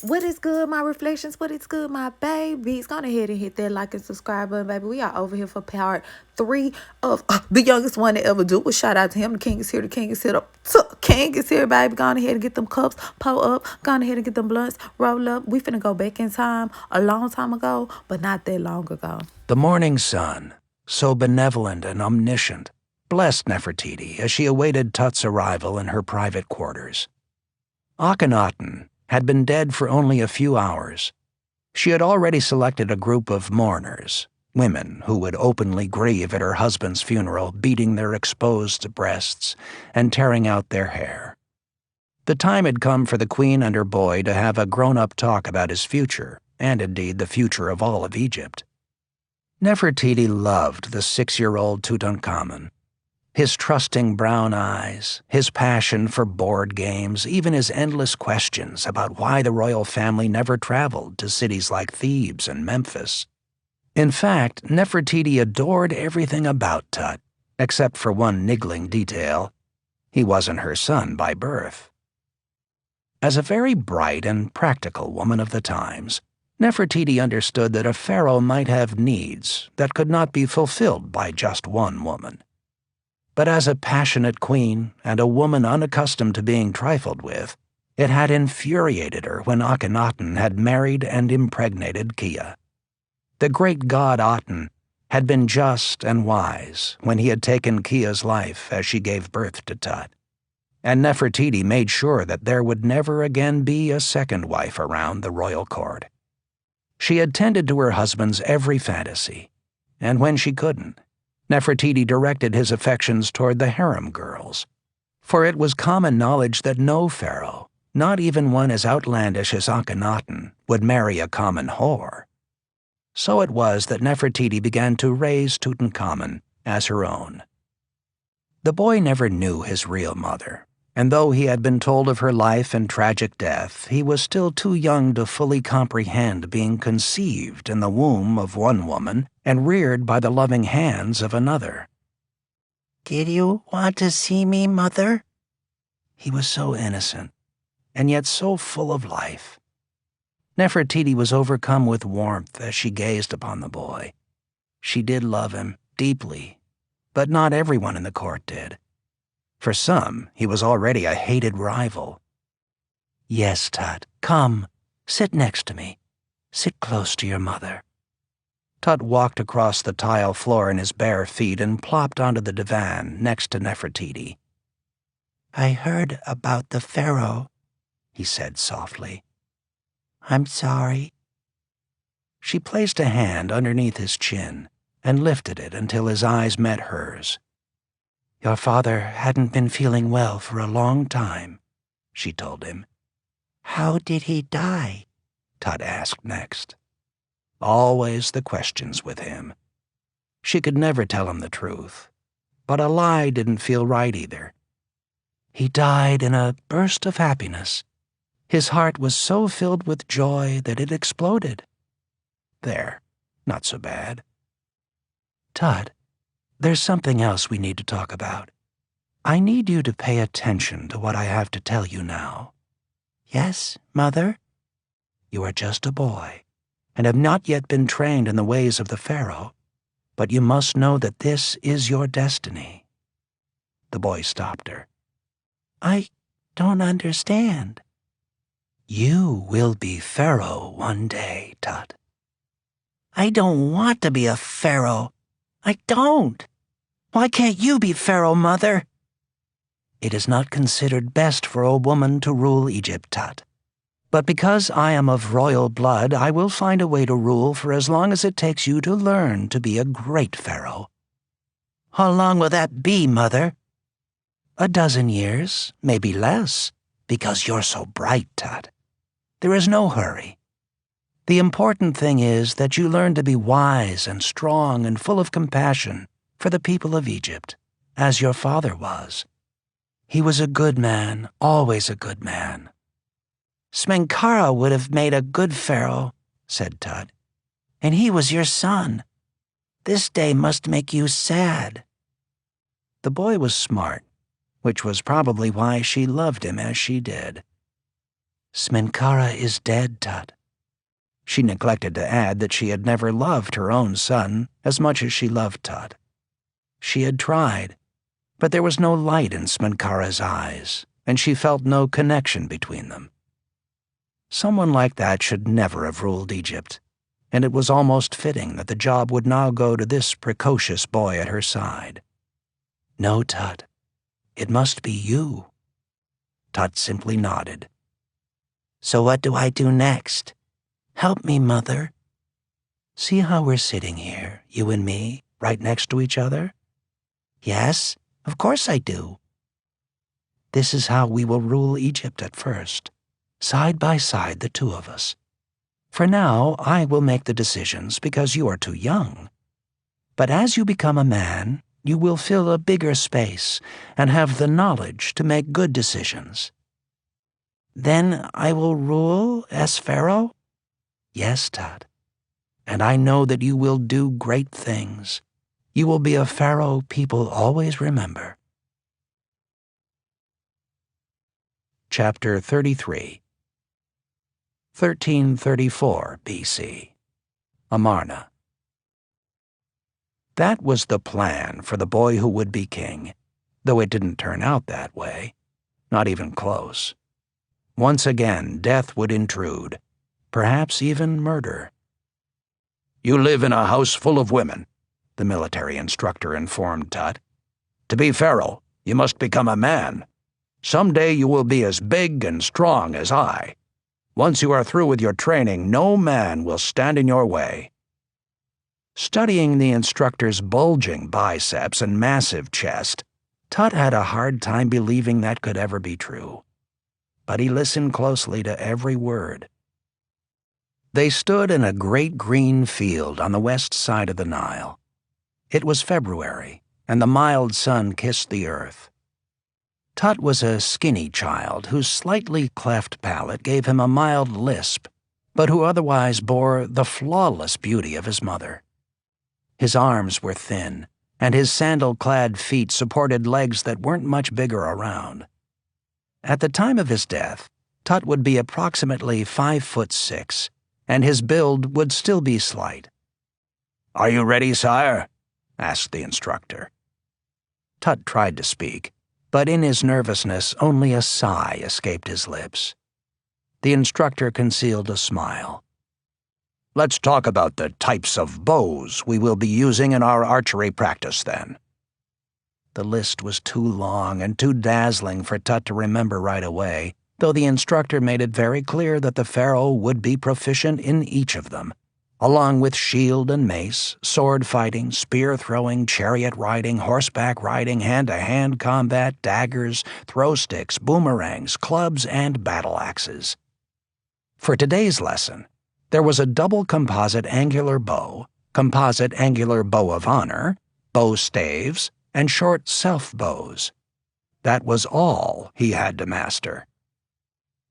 What is good, my reflections? What is good, my babies? Go ahead and hit that like and subscribe button, baby. We are over here for part 3 of the youngest one to ever do it. Shout out to him. The king is here. The king is here. The king is here, baby. Go ahead and get them cups, pull up. Go ahead and get them blunts, roll up. We finna go back in time a long time ago, but not that long ago. The morning sun, so benevolent and omniscient, blessed Nefertiti as she awaited TuT's arrival in her private quarters. Akhenaten had been dead for only a few hours. She had already selected a group of mourners, women who would openly grieve at her husband's funeral, beating their exposed breasts and tearing out their hair. The time had come for the queen and her boy to have a grown-up talk about his future, and indeed the future of all of Egypt. Nefertiti loved the 6-year-old Tutankhamun. His trusting brown eyes, his passion for board games, even his endless questions about why the royal family never traveled to cities like Thebes and Memphis. In fact, Nefertiti adored everything about TuT, except for one niggling detail. He wasn't her son by birth. As a very bright and practical woman of the times, Nefertiti understood that a pharaoh might have needs that could not be fulfilled by just one woman. But as a passionate queen and a woman unaccustomed to being trifled with, it had infuriated her when Akhenaten had married and impregnated Kia. The great god Aten had been just and wise when he had taken Kia's life as she gave birth to TuT, and Nefertiti made sure that there would never again be a second wife around the royal court. She had tended to her husband's every fantasy, and when she couldn't, Nefertiti directed his affections toward the harem girls, for it was common knowledge that no pharaoh, not even one as outlandish as Akhenaten, would marry a common whore. So it was that Nefertiti began to raise Tutankhamun as her own. The boy never knew his real mother, and though he had been told of her life and tragic death, he was still too young to fully comprehend being conceived in the womb of one woman and reared by the loving hands of another. "Did you want to see me, Mother?" He was so innocent, and yet so full of life. Nefertiti was overcome with warmth as she gazed upon the boy. She did love him deeply, but not everyone in the court did. For some, he was already a hated rival. "Yes, TuT, come, sit next to me. Sit close to your mother." TuT walked across the tile floor in his bare feet and plopped onto the divan next to Nefertiti. "I heard about the pharaoh," he said softly. "I'm sorry." She placed a hand underneath his chin and lifted it until his eyes met hers. "Your father hadn't been feeling well for a long time," she told him. "How did he die?" TuT asked next. Always the questions with him. She could never tell him the truth, but a lie didn't feel right either. "He died in a burst of happiness. His heart was so filled with joy that it exploded." There, not so bad. "TuT, there's something else we need to talk about. I need you to pay attention to what I have to tell you now." "Yes, Mother?" You are just a boy, and have not yet been trained in the ways of the pharaoh, but you must know that this is your destiny." The boy stopped her. "I don't understand." "You will be pharaoh one day, TuT." "I don't want to be a pharaoh. I don't. Why can't you be pharaoh, Mother?" "It is not considered best for a woman to rule Egypt, TuT. But because I am of royal blood, I will find a way to rule for as long as it takes you to learn to be a great pharaoh." "How long will that be, Mother?" "A dozen years, maybe less, because you're so bright, TuT. There is no hurry. The important thing is that you learn to be wise and strong and full of compassion for the people of Egypt, as your father was. He was a good man, always a good man." "Smenkhara would have made a good pharaoh," said TuT. "And he was your son. This day must make you sad." The boy was smart, which was probably why she loved him as she did. Smenkara is dead, Tut. She neglected to add that she had never loved her own son as much as she loved Tut. She had tried, but there was no light in Smenkara's eyes, and she felt no connection between them. Someone like that should never have ruled Egypt, and it was almost fitting that the job would now go to this precocious boy at her side. No, Tut. It must be you. Tut simply nodded. So what do I do next? Help me, Mother. See how we're sitting here, you and me, right next to each other? Yes, of course I do. This is how we will rule Egypt at first, side by side, the two of us. For now, I will make the decisions because you are too young. But as you become a man, you will fill a bigger space and have the knowledge to make good decisions. Then I will rule as Pharaoh? Yes, Tut. And I know that you will do great things. You will be a Pharaoh people always remember. Chapter 33 1334 BC. Amarna. That was the plan for the boy who would be king, though it didn't turn out that way, not even close. Once again, death would intrude, perhaps even murder. "You live in a house full of women," the military instructor informed Tut. "To be pharaoh, you must become a man. Someday you will be as big and strong as I. Once you are through with your training, no man will stand in your way." Studying the instructor's bulging biceps and massive chest, Tut had a hard time believing that could ever be true. But he listened closely to every word. They stood in a great green field on the west side of the Nile. It was February, and the mild sun kissed the earth. Tut was a skinny child whose slightly cleft palate gave him a mild lisp, but who otherwise bore the flawless beauty of his mother. His arms were thin, and his sandal-clad feet supported legs that weren't much bigger around. At the time of his death, Tut would be approximately 5'6", and his build would still be slight. "Are you ready, sire?" asked the instructor. Tut tried to speak, but in his nervousness only a sigh escaped his lips. The instructor concealed a smile. "Let's talk about the types of bows we will be using in our archery practice, then." The list was too long and too dazzling for Tut to remember right away, though the instructor made it very clear that the pharaoh would be proficient in each of them, along with shield and mace, sword fighting, spear throwing, chariot riding, horseback riding, hand-to-hand combat, daggers, throw sticks, boomerangs, clubs, and battle axes. For today's lesson, there was a double composite angular bow of honor, bow staves, and short self-bows. That was all he had to master.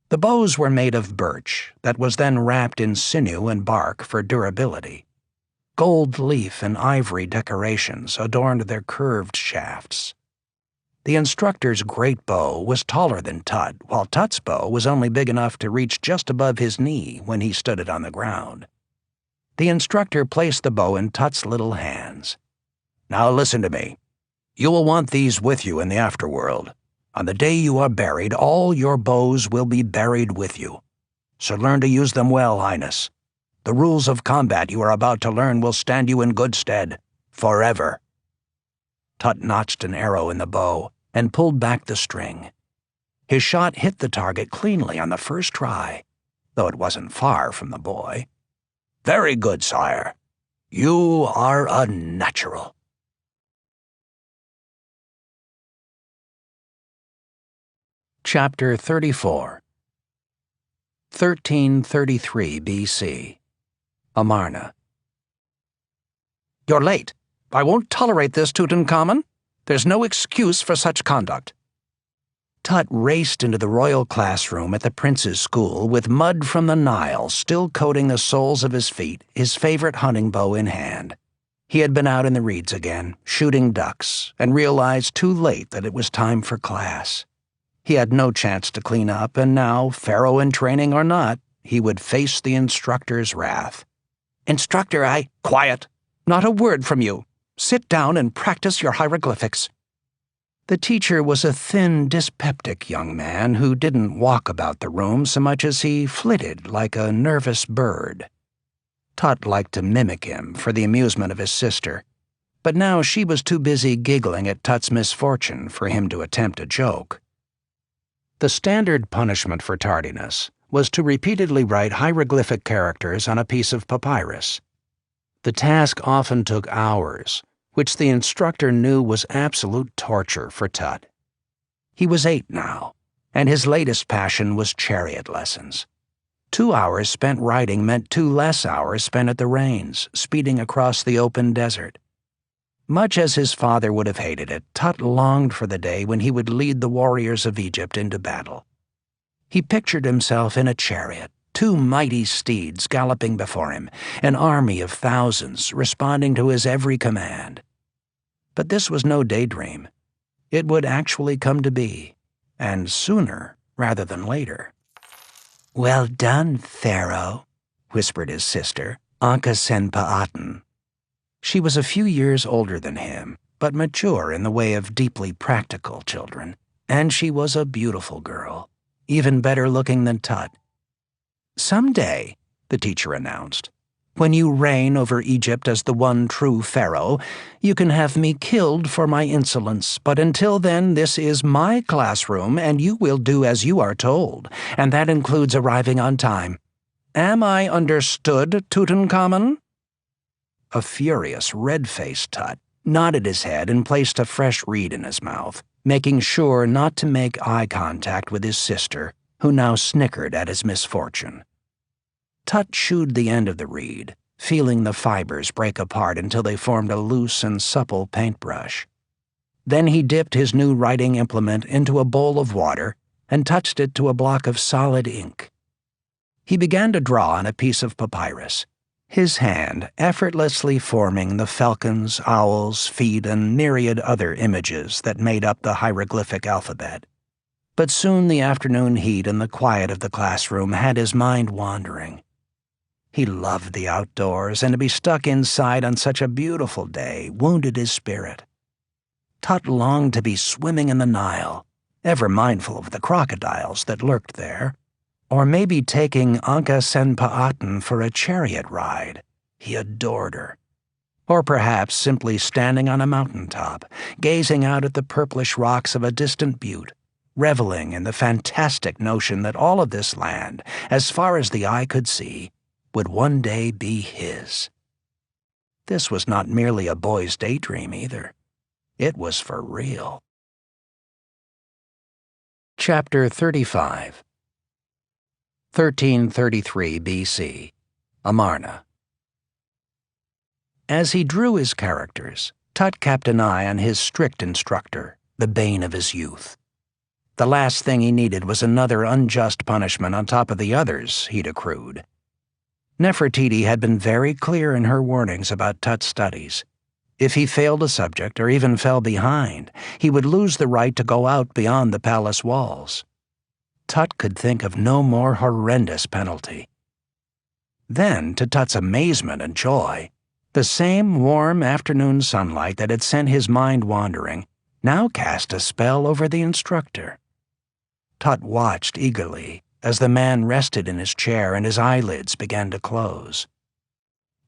The bows were made of birch that was then wrapped in sinew and bark for durability. Gold leaf and ivory decorations adorned their curved shafts. The instructor's great bow was taller than Tut, while Tut's bow was only big enough to reach just above his knee when he stood it on the ground. The instructor placed the bow in Tut's little hands. "Now listen to me. You will want these with you in the afterworld. On the day you are buried, all your bows will be buried with you. So learn to use them well, Highness. The rules of combat you are about to learn will stand you in good stead, forever." Tut notched an arrow in the bow and pulled back the string. His shot hit the target cleanly on the first try, though it wasn't far from the boy. "Very good, sire. You are a natural." Chapter 34 1333 BC. Amarna. "You're late. I won't tolerate this, Tutankhamun. There's no excuse for such conduct." Tut raced into the royal classroom at the prince's school with mud from the Nile still coating the soles of his feet, his favorite hunting bow in hand. He had been out in the reeds again, shooting ducks, and realized too late that it was time for class. He had no chance to clean up, and now, pharaoh in training or not, he would face the instructor's wrath. "Instructor, Quiet! Not a word from you! Sit down and practice your hieroglyphics." The teacher was a thin, dyspeptic young man who didn't walk about the room so much as he flitted like a nervous bird. Tut liked to mimic him for the amusement of his sister, but now she was too busy giggling at Tut's misfortune for him to attempt a joke. The standard punishment for tardiness was to repeatedly write hieroglyphic characters on a piece of papyrus. The task often took hours, which the instructor knew was absolute torture for Tut. He was 8 now, and his latest passion was chariot lessons. 2 hours spent riding meant 2 less hours spent at the reins, speeding across the open desert. Much as his father would have hated it, Tut longed for the day when he would lead the warriors of Egypt into battle. He pictured himself in a chariot, 2 mighty steeds galloping before him, an army of thousands responding to his every command. But this was no daydream. It would actually come to be, and sooner rather than later. "Well done, Pharaoh," whispered his sister, Ankhesenpa'aten. She was a few years older than him, but mature in the way of deeply practical children, and she was a beautiful girl, even better looking than Tut. "Someday," the teacher announced, "when you reign over Egypt as the one true pharaoh, you can have me killed for my insolence, but until then this is my classroom and you will do as you are told, and that includes arriving on time. Am I understood, Tutankhamun?" A furious, red-faced Tut nodded his head and placed a fresh reed in his mouth, making sure not to make eye contact with his sister, who now snickered at his misfortune. Tut chewed the end of the reed, feeling the fibers break apart until they formed a loose and supple paintbrush. Then he dipped his new writing implement into a bowl of water and touched it to a block of solid ink. He began to draw on a piece of papyrus, his hand effortlessly forming the falcons, owls, feet, and myriad other images that made up the hieroglyphic alphabet. But soon the afternoon heat and the quiet of the classroom had his mind wandering. He loved the outdoors, and to be stuck inside on such a beautiful day wounded his spirit. Tut longed to be swimming in the Nile, ever mindful of the crocodiles that lurked there, or maybe taking Ankhesenpa'aten for a chariot ride. He adored her. Or perhaps simply standing on a mountaintop, gazing out at the purplish rocks of a distant butte, reveling in the fantastic notion that all of this land, as far as the eye could see, would one day be his. This was not merely a boy's daydream either. It was for real. Chapter 35. 1333 BC, Amarna. As he drew his characters, Tut kept an eye on his strict instructor, the bane of his youth. The last thing he needed was another unjust punishment on top of the others he'd accrued. Nefertiti had been very clear in her warnings about Tut's studies. If he failed a subject or even fell behind, he would lose the right to go out beyond the palace walls. Tut could think of no more horrendous penalty. Then, to Tut's amazement and joy, the same warm afternoon sunlight that had sent his mind wandering now cast a spell over the instructor. Tut watched eagerly as the man rested in his chair and his eyelids began to close.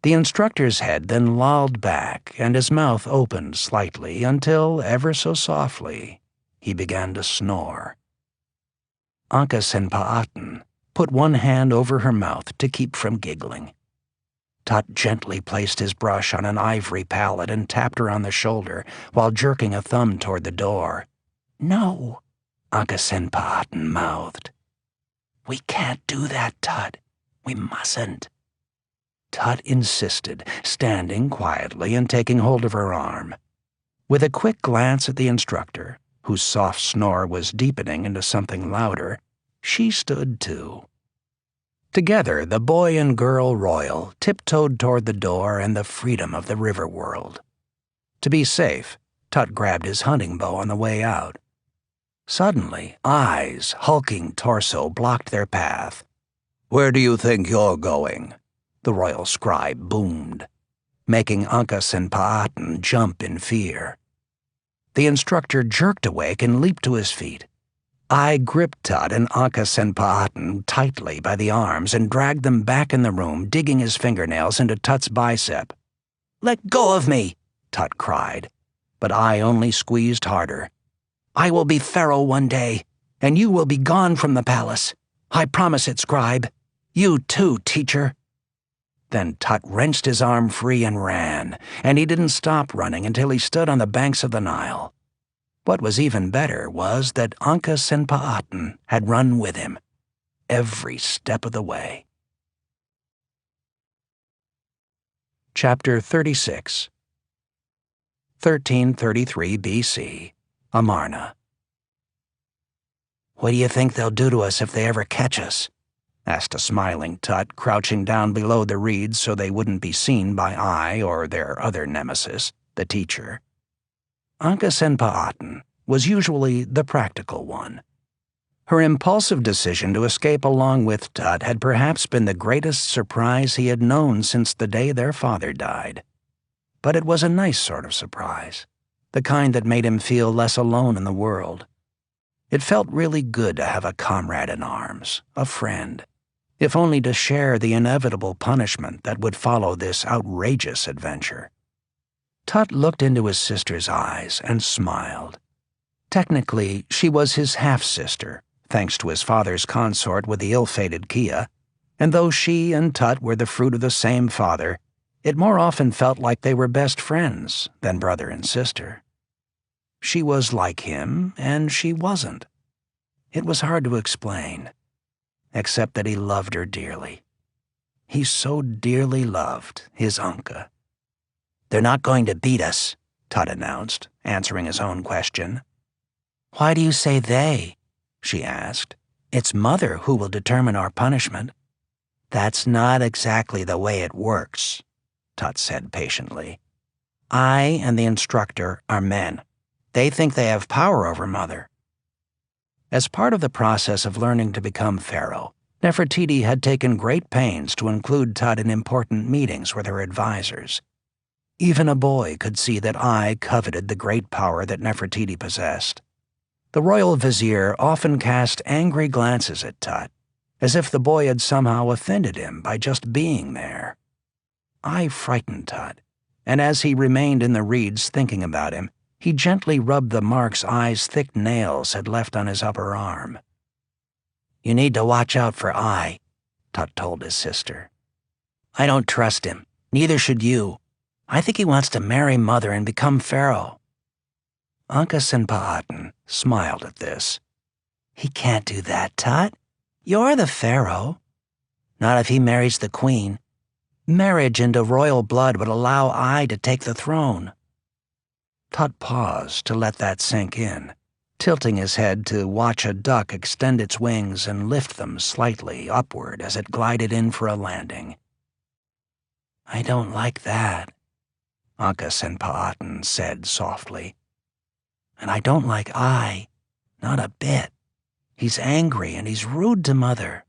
The instructor's head then lolled back and his mouth opened slightly until, ever so softly, he began to snore. Ankhesenpa'aten put one hand over her mouth to keep from giggling. Tut gently placed his brush on an ivory palette and tapped her on the shoulder while jerking a thumb toward the door. "No," Ankhesenpa'aten mouthed. "We can't do that, Tut. We mustn't." Tut insisted, standing quietly and taking hold of her arm. With a quick glance at the instructor, whose soft snore was deepening into something louder, she stood too. Together, the boy and girl royal tiptoed toward the door and the freedom of the river world. To be safe, Tut grabbed his hunting bow on the way out. Suddenly, Ai's hulking torso blocked their path. "Where do you think you're going?" the royal scribe boomed, making Uncas and Pa'aten jump in fear. The instructor jerked awake and leaped to his feet. I gripped Tut and Uncas and Pa'aten tightly by the arms and dragged them back in the room, digging his fingernails into Tut's bicep. "Let go of me!" Tut cried, but I only squeezed harder. "I will be pharaoh one day, and you will be gone from the palace. I promise it, scribe. You too, teacher." Then Tut wrenched his arm free and ran, and he didn't stop running until he stood on the banks of the Nile. What was even better was that Uncas and Pa'aten had run with him, every step of the way. Chapter 36. 1333 BC, Amarna. "What do you think they'll do to us if they ever catch us?" asked a smiling Tut, crouching down below the reeds so they wouldn't be seen by I or their other nemesis, the teacher. Uncas and Pa'aten was usually the practical one. Her impulsive decision to escape along with Tut had perhaps been the greatest surprise he had known since the day their father died. But it was a nice sort of surprise, the kind that made him feel less alone in the world. It felt really good to have a comrade in arms, a friend, if only to share the inevitable punishment that would follow this outrageous adventure. Tut looked into his sister's eyes and smiled. Technically, she was his half-sister, thanks to his father's consort with the ill-fated Kia, and though she and Tut were the fruit of the same father, it more often felt like they were best friends than brother and sister. She was like him, and she wasn't. It was hard to explain, except that he loved her dearly. He so dearly loved his Unca. "They're not going to beat us," Tut announced, answering his own question. "Why do you say they?" she asked. "It's Mother who will determine our punishment." "That's not exactly the way it works," Tut said patiently. "I and the instructor are men. They think they have power over Mother." As part of the process of learning to become pharaoh, Nefertiti had taken great pains to include Tut in important meetings with her advisors. Even a boy could see that I coveted the great power that Nefertiti possessed. The royal vizier often cast angry glances at Tut, as if the boy had somehow offended him by just being there. I frightened Tut, and as he remained in the reeds thinking about him, he gently rubbed the marks I's thick nails had left on his upper arm. "You need to watch out for I," Tut told his sister. "I don't trust him. Neither should you. I think he wants to marry Mother and become pharaoh." Uncas and Pa'aten smiled at this. "He can't do that, Tut. You're the pharaoh." "Not if he marries the queen. Marriage into royal blood would allow I to take the throne." Tut paused to let that sink in, tilting his head to watch a duck extend its wings and lift them slightly upward as it glided in for a landing. "I don't like that," Uncas and Pa'aten said softly. "And I don't like I, not a bit. He's angry and he's rude to Mother."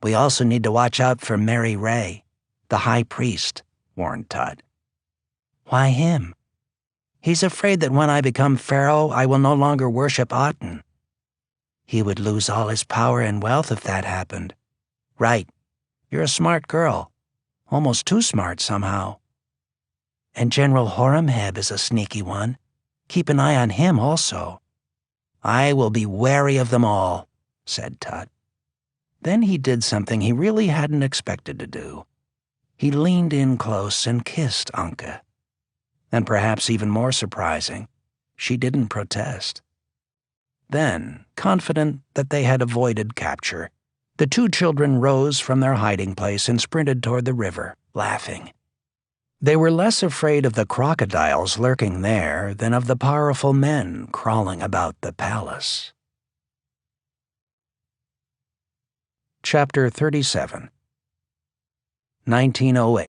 "We also need to watch out for Mary Ray, the high priest," warned Tut. "Why him?" "He's afraid that when I become pharaoh, I will no longer worship Aten." "He would lose all his power and wealth if that happened." "Right. You're a smart girl. Almost too smart somehow." "And General Horemheb is a sneaky one. Keep an eye on him also." "I will be wary of them all," said Tut. Then he did something he really hadn't expected to do. He leaned in close and kissed Anka. And perhaps even more surprising, she didn't protest. Then, confident that they had avoided capture, the two children rose from their hiding place and sprinted toward the river, laughing. They were less afraid of the crocodiles lurking there than of the powerful men crawling about the palace. Chapter 37. 1908.